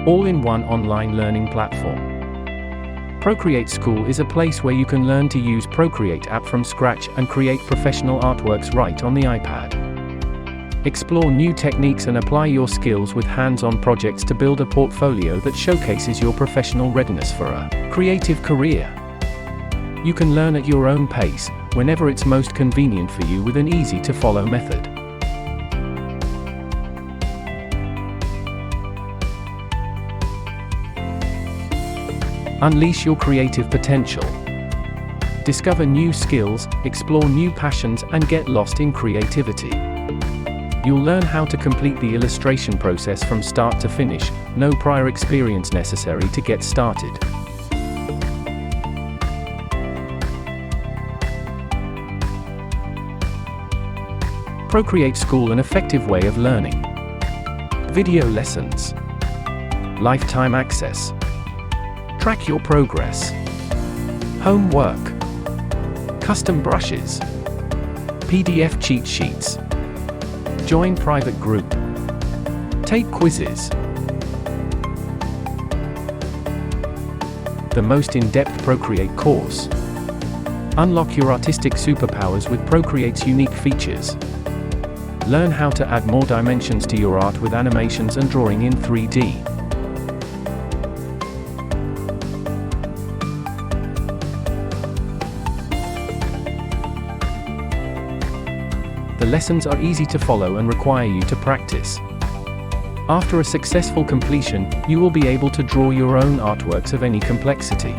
all in one online learning platform. Procreate School is a place where you can learn to use Procreate app from scratch and create professional artworks right on the iPad. Explore new techniques and apply your skills with hands-on projects to build a portfolio that showcases your professional readiness for a creative career. You can learn at your own pace, whenever it's most convenient for you with an easy-to-follow method. Unleash your creative potential. Discover new skills, explore new passions, and get lost in creativity. You'll learn how to complete the illustration process from start to finish, no prior experience necessary to get started. Procreate School, an effective way of learning. Video lessons. Lifetime access. Track your progress. Homework. Custom brushes. PDF cheat sheets. Join private group. Take quizzes. The most in-depth Procreate course. Unlock your artistic superpowers with Procreate's unique features. Learn how to add more dimensions to your art with animations and drawing in 3D. The lessons are easy to follow and require you to practice. After a successful completion, you will be able to draw your own artworks of any complexity.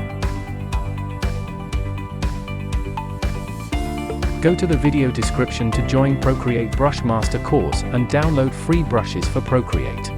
Go to the video description to join Procreate Brush Master course and download free brushes for Procreate.